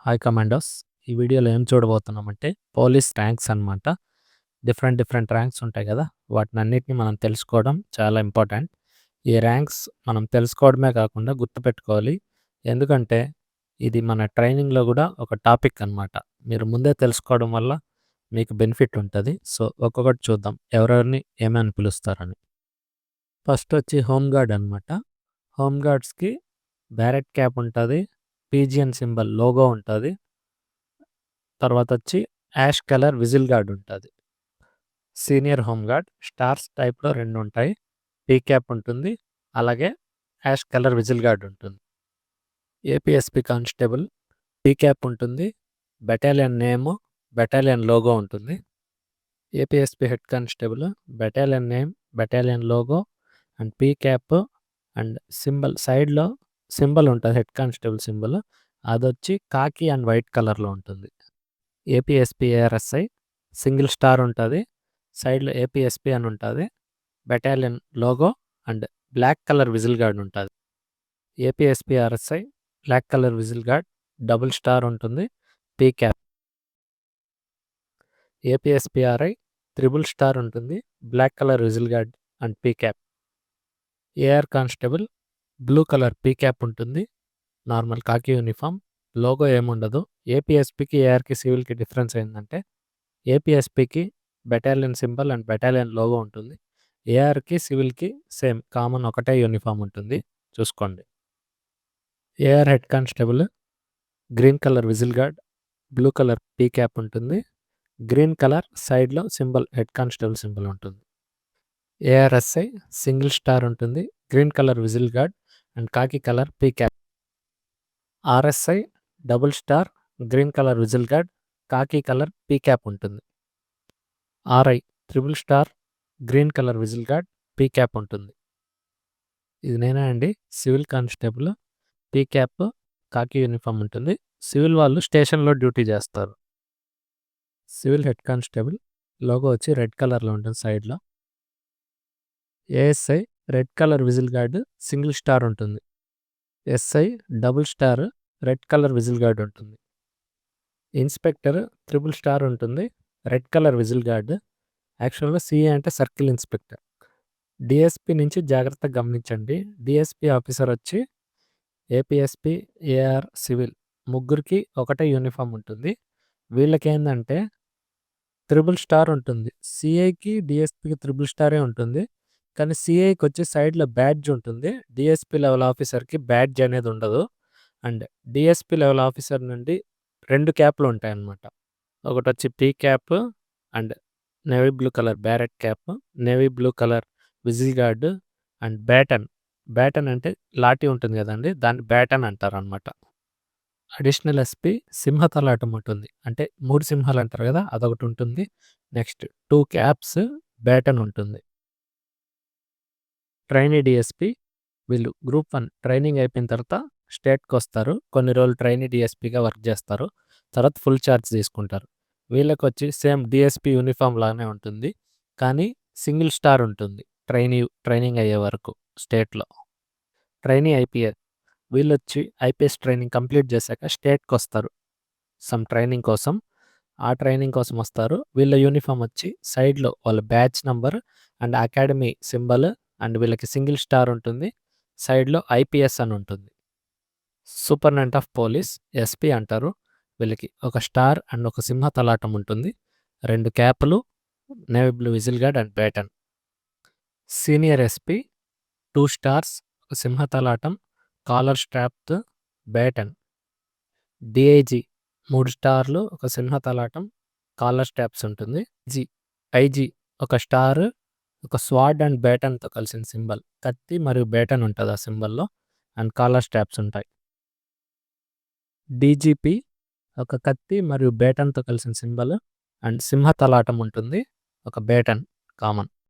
Hi commandos. ఈ వీడియోలో ఏం చూడబోతున్నామంటే పోలీస్ ర్యాంక్స్ అనమాట. డిఫరెంట్ ర్యాంక్స్ ఉంటాయి కదా! వాటినన్నిటిని మనం తెలుసుకోవడం చాలా ఇంపార్టెంట్. ఈ ర్యాంక్స్ మనం తెలుసుకోవడమే కాకుండా గుర్తుపెట్టుకోవాలి. ఎందుకంటే ఇది మన ట్రైనింగ్‌లో గూడా ఒక టాపిక్ అనమాట. మీరు ముందే తెలుసుకోవడం వల్ల మీకు బెనిఫిట్ ఉంటది. సో, ఒక్కొక్కటి చూద్దాం. ఎవరెవరిని ఏమని పిలుస్తారని. ఫస్ట్ వచ్చి హోమ్ గార్డ్ అనమాట. హోమ్ గార్డ్స్‌కి బ్యారెట్ క్యాప్ ఉంటది. పీజియన్ సింబల్ లోగో ఉంటది. తర్వాతొచ్చి యాష్ కలర్ విజిల్ గార్డ్ ఉంటది. సీనియర్ హోమ్ గార్డ్ స్టార్స్ టైప్‌లో 2 ఉంటాయి. పీ క్యాప్ ఉంటుంది. అలాగే యాష్ కలర్ విజిల్ గార్డ్ ఉంటుంది. ఏపీఎస్‌పీ కానిస్టేబుల్ పీ క్యాప్ ఉంటుంది. బెటాలియన్ నేము, బెటాలియన్ లోగో ఉంటుంది. APSP head constable battalion name, battalion logo and P cap and symbol సైడ్‌లో symbol ఉంటది. Head constable symbol. అదొచ్చి కాకి అండ్ వైట్ కలర్‌లో ఉంటుంది. APSP ARSI single star ఉంటది. సైడ్‌లో APSP అని ఉంటది. Battalion logo and black colour whistle guard ఉంటది. APSP RSI black colour whistle guard double star ఉంటుంది. P cap. APSP RI triple star ఉంటుంది. Black colour whistle guard and P cap. AR constable blue colour P cap ఉంటుంది. Normal khaki uniform. Logo ఏముండదు. ఏపీఎస్‌పీకి, ఏఆర్‌కి, సివిల్‌కి difference ఏందంటే ఏపీఎస్‌పీకి battalion symbol and battalion logo ఉంటుంది. ఏఆర్‌కి, సివిల్‌కి సేమ్ కామన్ ఒకటే యూనిఫామ్ ఉంటుంది. చూసుకోండి. AR head constable green colour whistle guard, blue colour P cap ఉంటుంది. గ్రీన్ కలర్ సైడ్‌లో సింబల్ హెడ్ కానిస్టేబుల్ సింబల్ ఉంటుంది. ఏఆర్ఎస్ఐ సింగిల్ స్టార్ ఉంటుంది. Green colour whistle guard and khaki colour P cap. RSI double star, green colour whistle guard, khaki colour P cap ఉంటుంది. RI triple star, green colour whistle guard, P cap ఉంటుంది. ఇది నేనే అండి. Civil constable P cap, khaki uniform ఉంటుంది. Civil వాళ్ళు స్టేషన్‌లో duty చేస్తారు. Civil head constable logo వచ్చి రెడ్ కలర్‌లో ఉంటుంది సైడ్‌లో. ASI red colour whistle guard single star ఉంటుంది. SI double star red colour whistle guard ఉంటుంది. ఇన్స్పెక్టర్ త్రిబుల్ స్టార్ ఉంటుంది. Red colour whistle guard. యాక్చువల్‌గా సీఏ అంటే సర్కిల్ ఇన్స్పెక్టర్. డీఎస్పీ నుంచి జాగ్రత్తగా గమనించండి. డీఎస్పీ ఆఫీసర్ వచ్చి ఏపీఎస్పీ, ఏఆర్, సివిల్ ముగ్గురికి ఒకటే యూనిఫామ్ ఉంటుంది. వీళ్ళకేందంటే త్రిబుల్ స్టార్ ఉంటుంది. సీఐకి, డీఎస్పీకి త్రిబుల్ స్టారే ఉంటుంది. కానీ సీఐకి వచ్చి సైడ్‌లో బ్యాడ్జ్ ఉంటుంది. డీఎస్పీ లెవెల్ ఆఫీసర్‌కి బ్యాడ్జ్ అనేది ఉండదు. అండ్ డీఎస్పీ లెవెల్ ఆఫీసర్ నుండి 2 క్యాప్‌లు ఉంటాయన్నమాట. ఒకటొచ్చి P cap and navy blue colour beret cap, navy blue colour whistle guard and baton. Baton అంటే లాఠీ ఉంటుంది గదండీ! దాన్ని బ్యాటన్ అంటారనమాట. అడిషనల్ ఎస్పీ సింహతలాటం ఉంటుంది. అంటే 3 సింహాలు అంటారు గదా! అదొకటుంటుంది. నెక్స్ట్ 2 క్యాప్స్, బ్యాటన్ ఉంటుంది. ట్రైనీ డీఎస్పీ వీళ్ళు గ్రూప్ 1 ట్రైనింగ్ అయిపోయిన తర్వాత స్టేట్‌కొస్తారు. కొన్ని రోజులు ట్రైనీ డీఎస్పీగా వర్క్ జేస్తారు. తర్వాత ఫుల్ చార్జ్ తీసుకుంటారు. వీళ్ళకొచ్చి సేమ్ డీఎస్పీ యూనిఫామ్ లానే ఉంటుంది. కానీ సింగిల్ స్టార్ ఉంటుంది. ట్రైనింగ్ అయ్యే వరకు స్టేట్‌లో. ట్రైనీ ఐపీఎస్ వీళ్ళొచ్చి ఐపీఎస్ ట్రైనింగ్ కంప్లీట్ చేశాక స్టేట్‌కొస్తారు. సమ్ ట్రైనింగ్ కోసం. ఆ ట్రైనింగ్ కోసం వస్తారు. వీళ్ళ యూనిఫామ్ వచ్చి సైడ్‌లో వాళ్ళ batch number and academy symbol and వీళ్ళకి సింగిల్ స్టార్ ఉంటుంది. సైడ్‌లో ఐపీఎస్ అని ఉంటుంది. సూపరింటెండెంట్ ఆఫ్ పోలీస్ ఎస్పీ అంటారు. వీళ్ళకి ఒక స్టార్ అండ్ ఒక సింహ తలాటం ఉంటుంది. 2 క్యాపులు, navy blue whistle guard and baton. Senior SP 2 stars, ఒక సింహ తలాటం, కాలర్ స్ట్రాప్‌తో బ్యాటన్. డీఐజీ 3 స్టార్లు, ఒక సింహ తలాటం, కాలర్ స్ట్రాప్స్ ఉంటుంది. ఐజీ ఒక స్టార్, ఒక స్వార్డ్ అండ్ బ్యాటన్‌తో కలిసిన సింబల్. కత్తి మరియు బ్యాటన్ ఉంటది ఆ సింబల్‌లో అండ్ కాలర్ స్ట్రాప్స్ ఉంటాయి. డీజీపీ ఒక కత్తి మరియు బ్యాటన్‌తో కలిసిన సింబల్ అండ్ సింహ తలాటం ఉంటుంది. ఒక బ్యాటన్ కామన్.